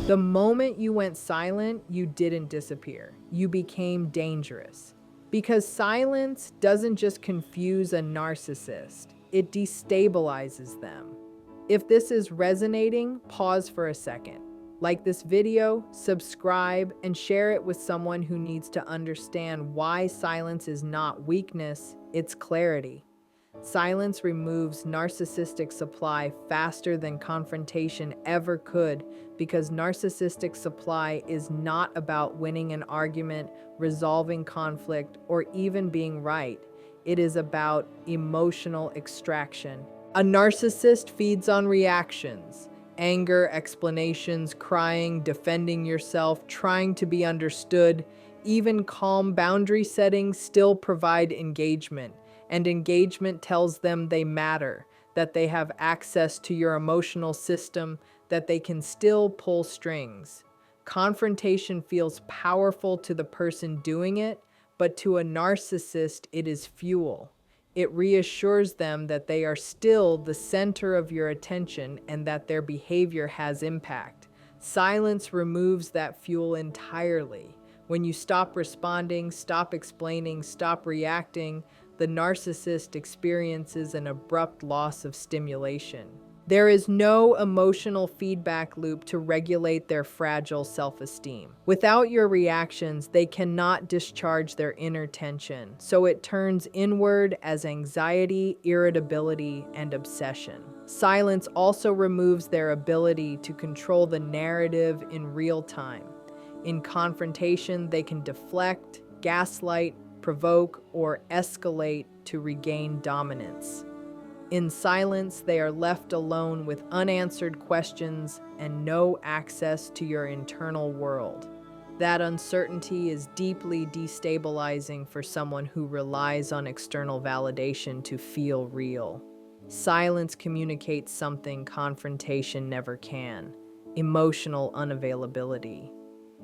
The moment you went silent, you didn't disappear. You became dangerous. Because silence doesn't just confuse a narcissist, it destabilizes them. If this is resonating, pause for a second. Like this video, subscribe, and share it with someone who needs to understand why silence is not weakness, it's clarity. Silence removes narcissistic supply faster than confrontation ever could because narcissistic supply is not about winning an argument, resolving conflict, or even being right. It is about emotional extraction. A narcissist feeds on reactions. Anger, explanations, crying, defending yourself, trying to be understood. Even calm boundary settings still provide engagement. And engagement tells them they matter, that they have access to your emotional system, that they can still pull strings. Confrontation feels powerful to the person doing it, but to a narcissist, it is fuel. It reassures them that they are still the center of your attention and that their behavior has impact. Silence removes that fuel entirely. When you stop responding, stop explaining, stop reacting, the narcissist experiences an abrupt loss of stimulation. There is no emotional feedback loop to regulate their fragile self-esteem. Without your reactions, they cannot discharge their inner tension, so it turns inward as anxiety, irritability, and obsession. Silence also removes their ability to control the narrative in real time. In confrontation, they can deflect, gaslight, provoke, or escalate to regain dominance. In silence, they are left alone with unanswered questions and no access to your internal world. That uncertainty is deeply destabilizing for someone who relies on external validation to feel real. Silence communicates something confrontation never can: emotional unavailability.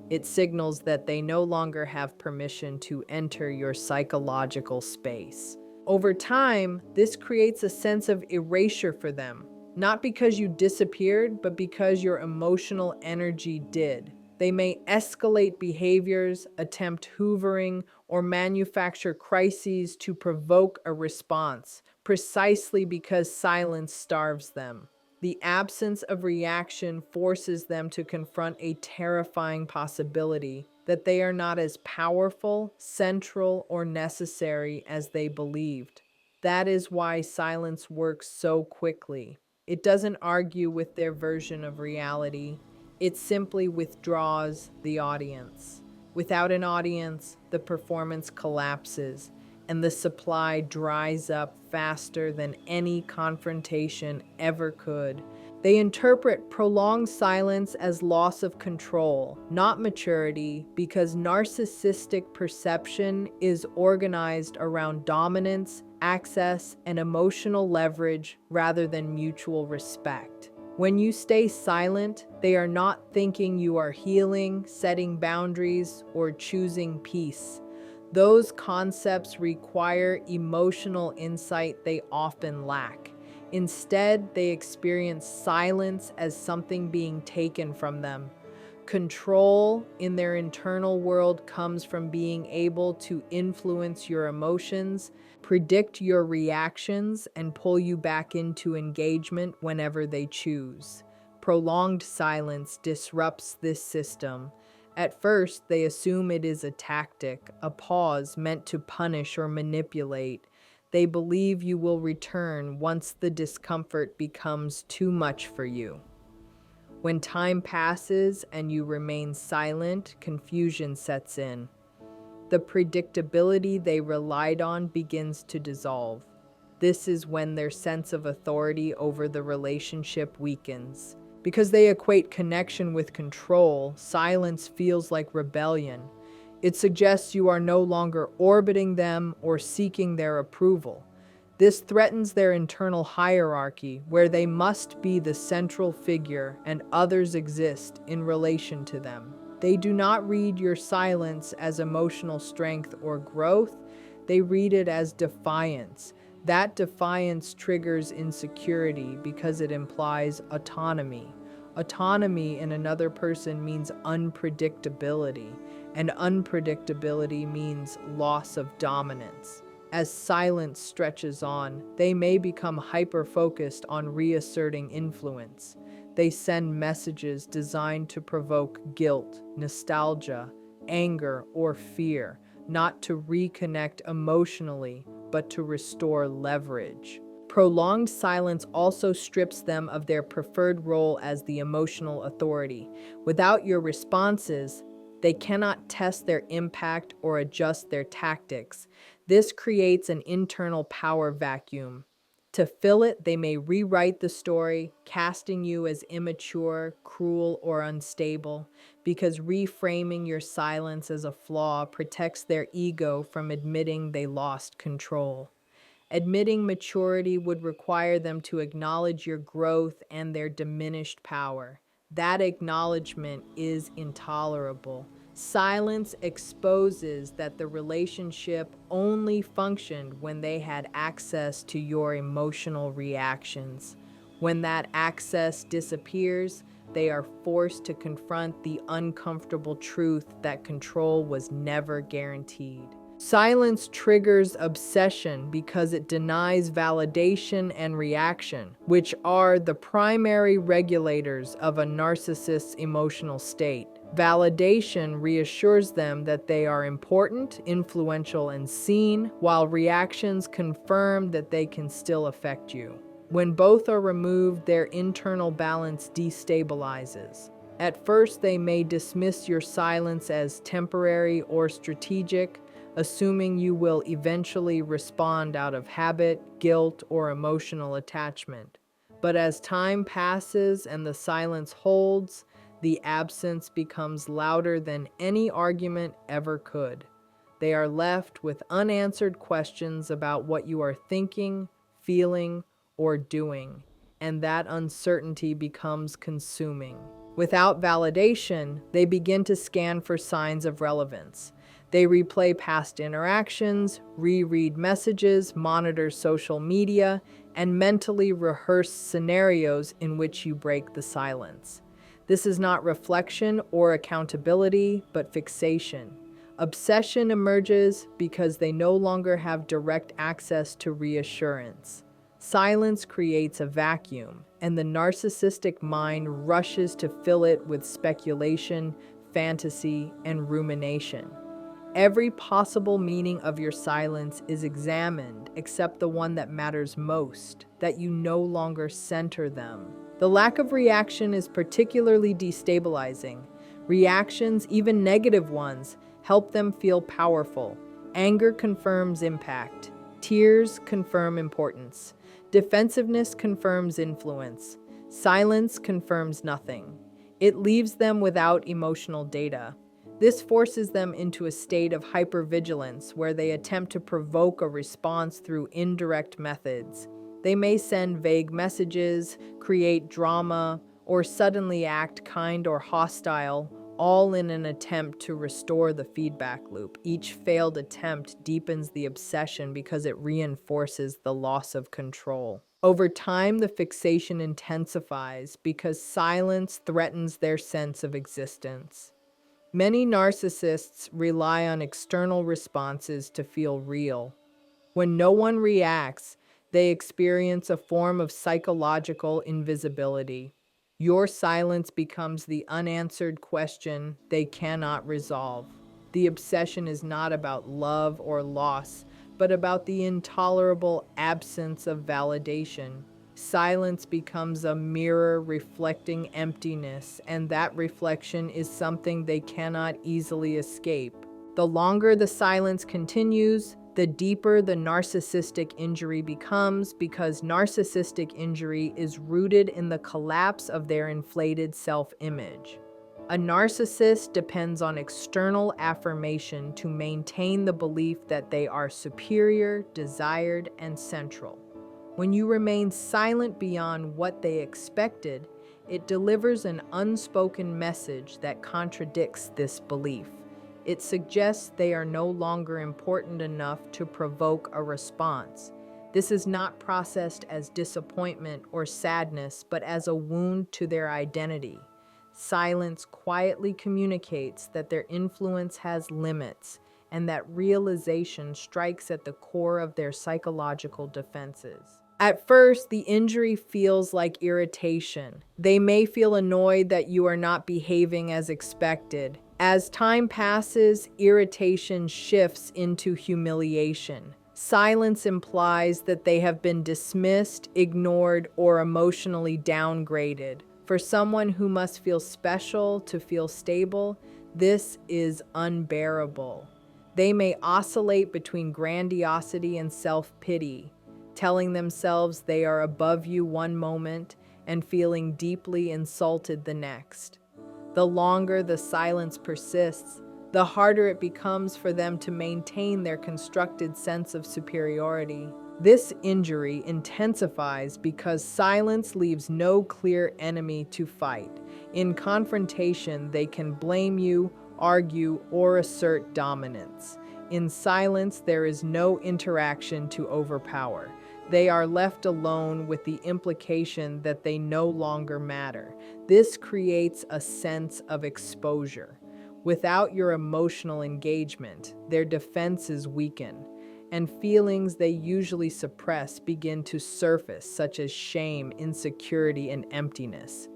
It signals that they no longer have permission to enter your psychological space. Over time, this creates a sense of erasure for them, not because you disappeared, but because your emotional energy did. They may escalate behaviors, attempt hoovering, or manufacture crises to provoke a response, precisely because silence starves them. The absence of reaction forces them to confront a terrifying possibility that they are not as powerful, central, or necessary as they believed. That is why silence works so quickly. It doesn't argue with their version of reality. It simply withdraws the audience. Without an audience, the performance collapses, and the supply dries up faster than any confrontation ever could. They interpret prolonged silence as loss of control, not maturity, because narcissistic perception is organized around dominance, access, and emotional leverage rather than mutual respect. When you stay silent, they are not thinking you are healing, setting boundaries, or choosing peace. Those concepts require emotional insight they often lack. Instead, they experience silence as something being taken from them. Control in their internal world comes from being able to influence your emotions, predict your reactions, and pull you back into engagement whenever they choose. Prolonged silence disrupts this system. At first, they assume it is a tactic, a pause meant to punish or manipulate. They believe you will return once the discomfort becomes too much for you. When time passes and you remain silent, confusion sets in. The predictability they relied on begins to dissolve. This is when their sense of authority over the relationship weakens. Because they equate connection with control, silence feels like rebellion. It suggests you are no longer orbiting them or seeking their approval. This threatens their internal hierarchy, where they must be the central figure and others exist in relation to them. They do not read your silence as emotional strength or growth. They read it as defiance. That defiance triggers insecurity because it implies autonomy. Autonomy in another person means unpredictability, and unpredictability means loss of dominance. As silence stretches on, they may become hyper-focused on reasserting influence. They send messages designed to provoke guilt, nostalgia, anger, or fear, not to reconnect emotionally, but to restore leverage. Prolonged silence also strips them of their preferred role as the emotional authority. Without your responses, they cannot test their impact or adjust their tactics. This creates an internal power vacuum. To fill it, they may rewrite the story, casting you as immature, cruel, or unstable, because reframing your silence as a flaw protects their ego from admitting they lost control. Admitting maturity would require them to acknowledge your growth and their diminished power. That acknowledgement is intolerable. Silence exposes that the relationship only functioned when they had access to your emotional reactions. When that access disappears, they are forced to confront the uncomfortable truth that control was never guaranteed. Silence triggers obsession because it denies validation and reaction, which are the primary regulators of a narcissist's emotional state. Validation reassures them that they are important, influential, and seen, while reactions confirm that they can still affect you. When both are removed, their internal balance destabilizes. At first, they may dismiss your silence as temporary or strategic, assuming you will eventually respond out of habit, guilt, or emotional attachment. But as time passes and the silence holds, the absence becomes louder than any argument ever could. They are left with unanswered questions about what you are thinking, feeling, or doing, and that uncertainty becomes consuming. Without validation, they begin to scan for signs of relevance. They replay past interactions, reread messages, monitor social media, and mentally rehearse scenarios in which you break the silence. This is not reflection or accountability, but fixation. Obsession emerges because they no longer have direct access to reassurance. Silence creates a vacuum, and the narcissistic mind rushes to fill it with speculation, fantasy, and rumination. Every possible meaning of your silence is examined except the one that matters most, that you no longer center them. The lack of reaction is particularly destabilizing. Reactions, even negative ones, help them feel powerful. Anger confirms impact. Tears confirm importance. Defensiveness confirms influence. Silence confirms nothing. It leaves them without emotional data. This forces them into a state of hypervigilance where they attempt to provoke a response through indirect methods. They may send vague messages, create drama, or suddenly act kind or hostile, all in an attempt to restore the feedback loop. Each failed attempt deepens the obsession because it reinforces the loss of control. Over time, the fixation intensifies because silence threatens their sense of existence. Many narcissists rely on external responses to feel real. When no one reacts, they experience a form of psychological invisibility. Your silence becomes the unanswered question they cannot resolve. The obsession is not about love or loss, but about the intolerable absence of validation. Silence becomes a mirror reflecting emptiness, and that reflection is something they cannot easily escape. The longer the silence continues, the deeper the narcissistic injury becomes, because narcissistic injury is rooted in the collapse of their inflated self-image. A narcissist depends on external affirmation to maintain the belief that they are superior, desired, and central. When you remain silent beyond what they expected, it delivers an unspoken message that contradicts this belief. It suggests they are no longer important enough to provoke a response. This is not processed as disappointment or sadness, but as a wound to their identity. Silence quietly communicates that their influence has limits, and that realization strikes at the core of their psychological defenses. At first, the injury feels like irritation. They may feel annoyed that you are not behaving as expected. As time passes, irritation shifts into humiliation. Silence implies that they have been dismissed, ignored, or emotionally downgraded. For someone who must feel special to feel stable, this is unbearable. They may oscillate between grandiosity and self-pity, telling themselves they are above you one moment and feeling deeply insulted the next. The longer the silence persists, the harder it becomes for them to maintain their constructed sense of superiority. This injury intensifies because silence leaves no clear enemy to fight. In confrontation, they can blame you, argue, or assert dominance. In silence, there is no interaction to overpower. They are left alone with the implication that they no longer matter. This creates a sense of exposure. Without your emotional engagement, their defenses weaken, and feelings they usually suppress begin to surface, such as shame, insecurity, and emptiness.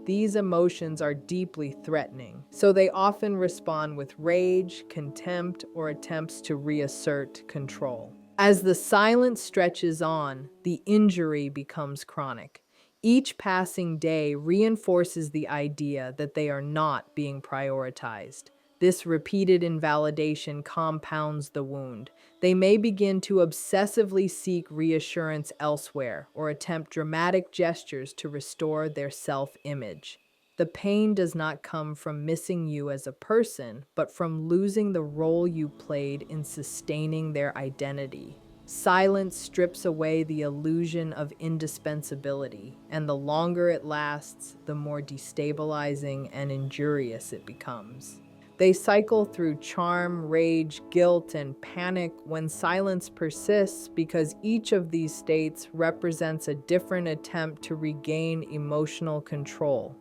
These emotions are deeply threatening, so they often respond with rage, contempt, or attempts to reassert control. As the silence stretches on, the injury becomes chronic. Each passing day reinforces the idea that they are not being prioritized. This repeated invalidation compounds the wound. They may begin to obsessively seek reassurance elsewhere or attempt dramatic gestures to restore their self-image. The pain does not come from missing you as a person, but from losing the role you played in sustaining their identity. Silence strips away the illusion of indispensability, and the longer it lasts, the more destabilizing and injurious it becomes. They cycle through charm, rage, guilt, and panic when silence persists because each of these states represents a different attempt to regain emotional control.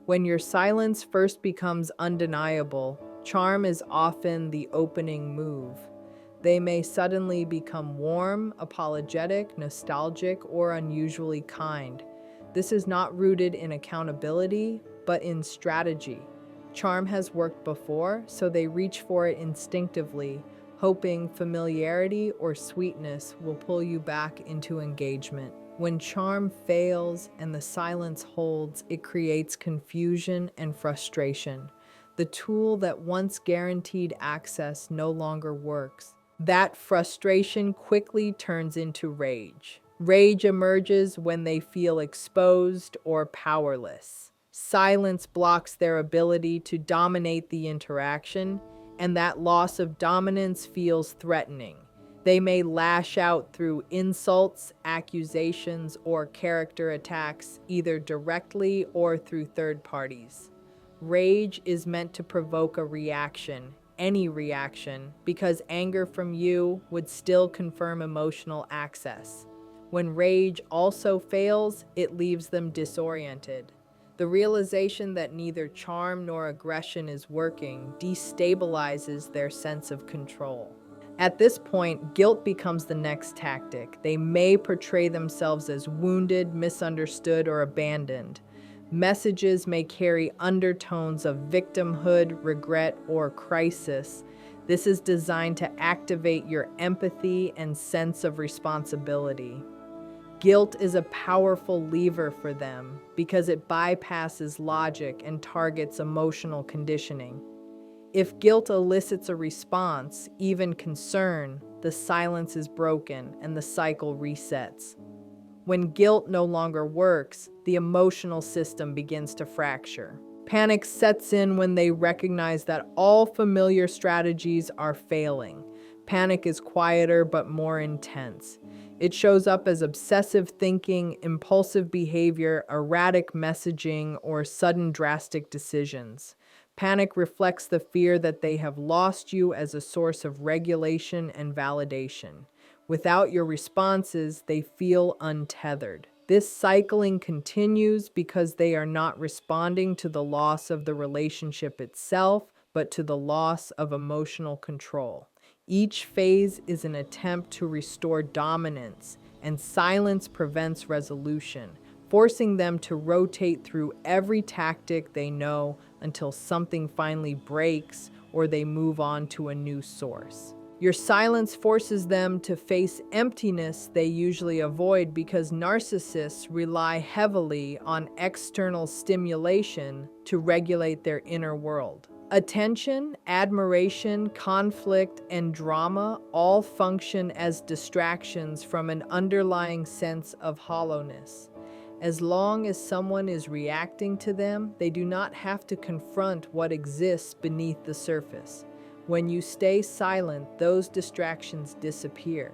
When your silence first becomes undeniable, charm is often the opening move. They may suddenly become warm, apologetic, nostalgic, or unusually kind. This is not rooted in accountability, but in strategy. Charm has worked before, so they reach for it instinctively, hoping familiarity or sweetness will pull you back into engagement. When charm fails and the silence holds, it creates confusion and frustration. The tool that once guaranteed access no longer works. That frustration quickly turns into rage. Rage emerges when they feel exposed or powerless. Silence blocks their ability to dominate the interaction, and that loss of dominance feels threatening. They may lash out through insults, accusations, or character attacks, either directly or through third parties. Rage is meant to provoke a reaction, any reaction, because anger from you would still confirm emotional access. When rage also fails, it leaves them disoriented. The realization that neither charm nor aggression is working destabilizes their sense of control. At this point, guilt becomes the next tactic. They may portray themselves as wounded, misunderstood, or abandoned. Messages may carry undertones of victimhood, regret, or crisis. This is designed to activate your empathy and sense of responsibility. Guilt is a powerful lever for them because it bypasses logic and targets emotional conditioning. If guilt elicits a response, even concern, the silence is broken and the cycle resets. When guilt no longer works, the emotional system begins to fracture. Panic sets in when they recognize that all familiar strategies are failing. Panic is quieter but more intense. It shows up as obsessive thinking, impulsive behavior, erratic messaging, or sudden drastic decisions. Panic reflects the fear that they have lost you as a source of regulation and validation. Without your responses, they feel untethered. This cycling continues because they are not responding to the loss of the relationship itself, but to the loss of emotional control. Each phase is an attempt to restore dominance, and silence prevents resolution, forcing them to rotate through every tactic they know until something finally breaks or they move on to a new source. Your silence forces them to face emptiness they usually avoid because narcissists rely heavily on external stimulation to regulate their inner world. Attention, admiration, conflict, and drama all function as distractions from an underlying sense of hollowness. As long as someone is reacting to them, they do not have to confront what exists beneath the surface. When you stay silent, those distractions disappear.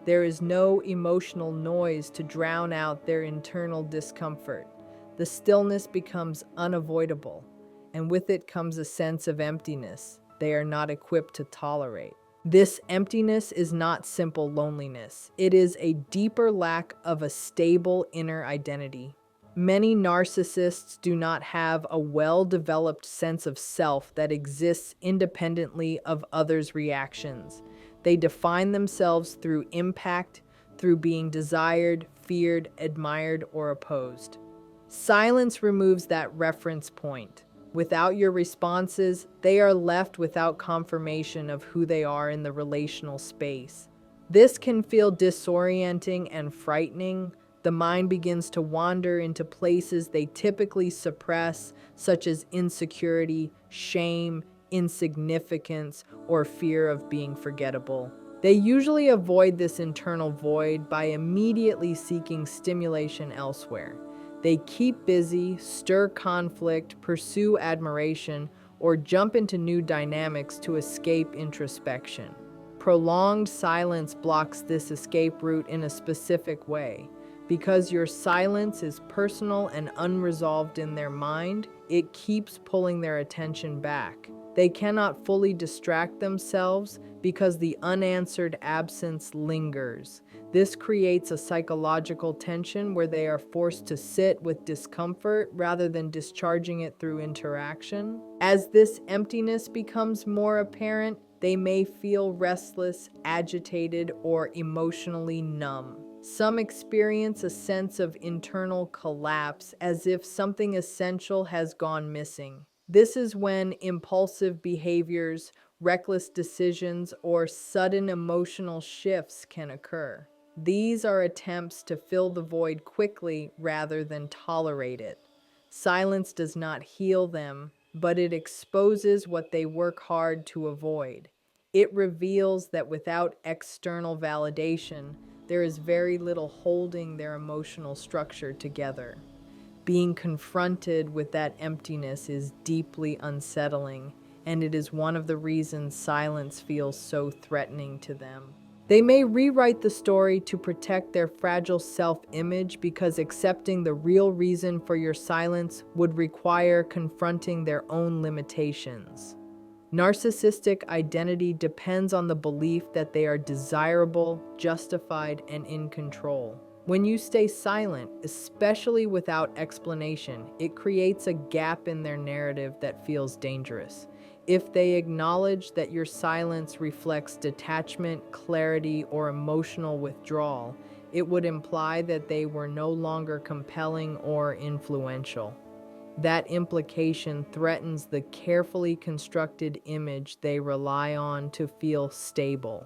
There is no emotional noise to drown out their internal discomfort. The stillness becomes unavoidable, and with it comes a sense of emptiness they are not equipped to tolerate. This emptiness is not simple loneliness. It is a deeper lack of a stable inner identity. Many narcissists do not have a well-developed sense of self that exists independently of others' reactions. They define themselves through impact, through being desired, feared, admired, or opposed. Silence removes that reference point. Without your responses, they are left without confirmation of who they are in the relational space. This can feel disorienting and frightening. The mind begins to wander into places they typically suppress, such as insecurity, shame, insignificance, or fear of being forgettable. They usually avoid this internal void by immediately seeking stimulation elsewhere. They keep busy, stir conflict, pursue admiration, or jump into new dynamics to escape introspection. Prolonged silence blocks this escape route in a specific way. Because your silence is personal and unresolved in their mind, it keeps pulling their attention back. They cannot fully distract themselves because the unanswered absence lingers. This creates a psychological tension where they are forced to sit with discomfort rather than discharging it through interaction. As this emptiness becomes more apparent, they may feel restless, agitated, or emotionally numb. Some experience a sense of internal collapse as if something essential has gone missing. This is when impulsive behaviors, reckless decisions, or sudden emotional shifts can occur. These are attempts to fill the void quickly rather than tolerate it. Silence does not heal them, but it exposes what they work hard to avoid. It reveals that without external validation, there is very little holding their emotional structure together. Being confronted with that emptiness is deeply unsettling, and it is one of the reasons silence feels so threatening to them. They may rewrite the story to protect their fragile self-image because accepting the real reason for your silence would require confronting their own limitations. Narcissistic identity depends on the belief that they are desirable, justified, and in control. When you stay silent, especially without explanation, it creates a gap in their narrative that feels dangerous. If they acknowledge that your silence reflects detachment, clarity, or emotional withdrawal, it would imply that they were no longer compelling or influential. That implication threatens the carefully constructed image they rely on to feel stable.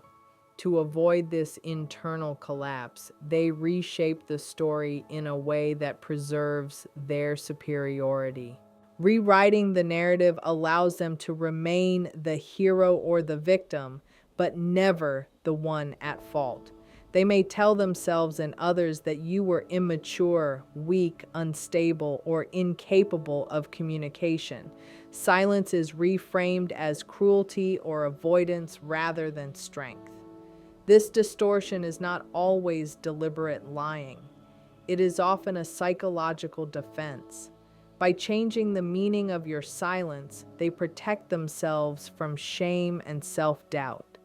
To avoid this internal collapse, they reshape the story in a way that preserves their superiority. Rewriting the narrative allows them to remain the hero or the victim, but never the one at fault. They may tell themselves and others that you were immature, weak, unstable, or incapable of communication. Silence is reframed as cruelty or avoidance rather than strength. This distortion is not always deliberate lying. It is often a psychological defense. By changing the meaning of your silence, they protect themselves from shame and self-doubt.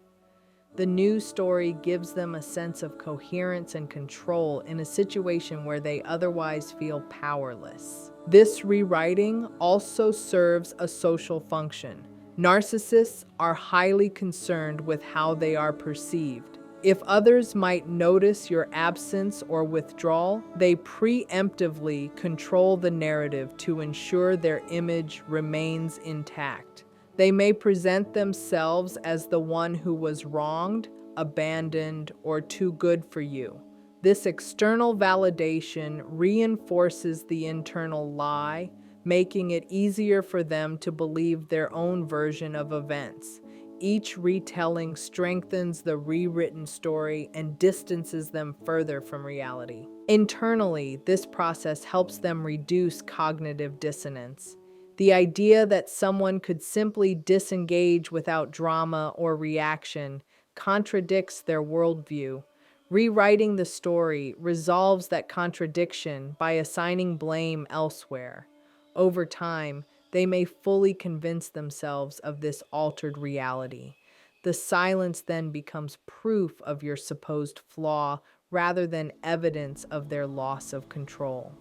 The new story gives them a sense of coherence and control in a situation where they otherwise feel powerless. This rewriting also serves a social function. Narcissists are highly concerned with how they are perceived. If others might notice your absence or withdrawal, they preemptively control the narrative to ensure their image remains intact. They may present themselves as the one who was wronged, abandoned, or too good for you. This external validation reinforces the internal lie, making it easier for them to believe their own version of events. Each retelling strengthens the rewritten story and distances them further from reality. Internally, this process helps them reduce cognitive dissonance. The idea that someone could simply disengage without drama or reaction contradicts their worldview. Rewriting the story resolves that contradiction by assigning blame elsewhere. Over time, they may fully convince themselves of this altered reality. The silence then becomes proof of your supposed flaw rather than evidence of their loss of control.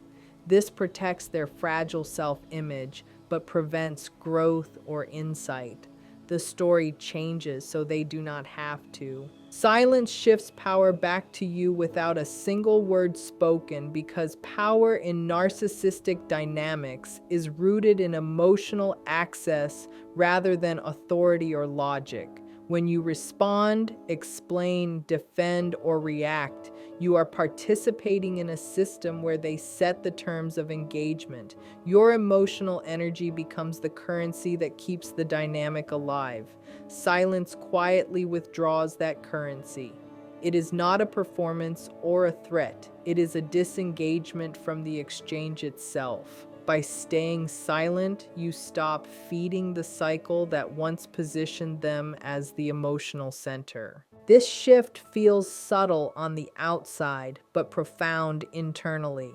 This protects their fragile self-image but prevents growth or insight. The story changes so they do not have to. Silence shifts power back to you without a single word spoken because power in narcissistic dynamics is rooted in emotional access rather than authority or logic. When you respond, explain, defend, or react, you are participating in a system where they set the terms of engagement. Your emotional energy becomes the currency that keeps the dynamic alive. Silence quietly withdraws that currency. It is not a performance or a threat. It is a disengagement from the exchange itself. By staying silent, you stop feeding the cycle that once positioned them as the emotional center. This shift feels subtle on the outside, but profound internally.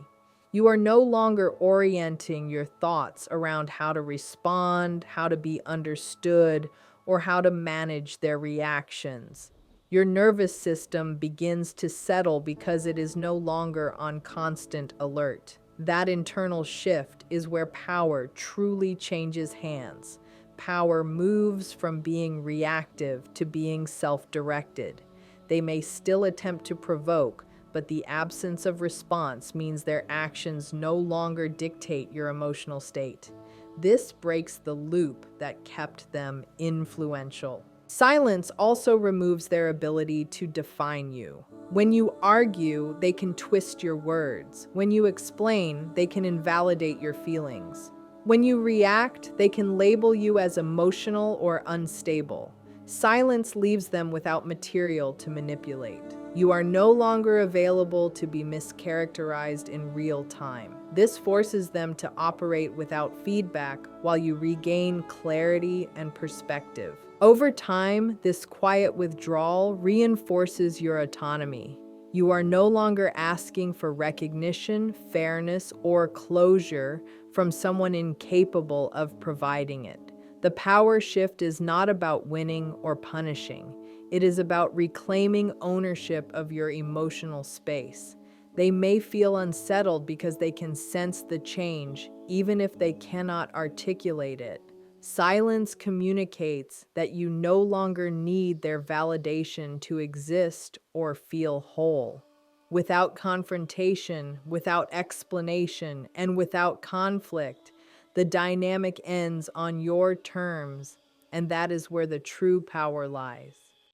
You are no longer orienting your thoughts around how to respond, how to be understood, or how to manage their reactions. Your nervous system begins to settle because it is no longer on constant alert. That internal shift is where power truly changes hands. Power moves from being reactive to being self-directed. They may still attempt to provoke, but the absence of response means their actions no longer dictate your emotional state. This breaks the loop that kept them influential. Silence also removes their ability to define you. When you argue, they can twist your words. When you explain, they can invalidate your feelings. When you react, they can label you as emotional or unstable. Silence leaves them without material to manipulate. You are no longer available to be mischaracterized in real time. This forces them to operate without feedback while you regain clarity and perspective. Over time, this quiet withdrawal reinforces your autonomy. You are no longer asking for recognition, fairness, or closure from someone incapable of providing it. The power shift is not about winning or punishing. It is about reclaiming ownership of your emotional space. They may feel unsettled because they can sense the change, even if they cannot articulate it. Silence communicates that you no longer need their validation to exist or feel whole. Without confrontation, without explanation, and without conflict, the dynamic ends on your terms, and that is where the true power lies.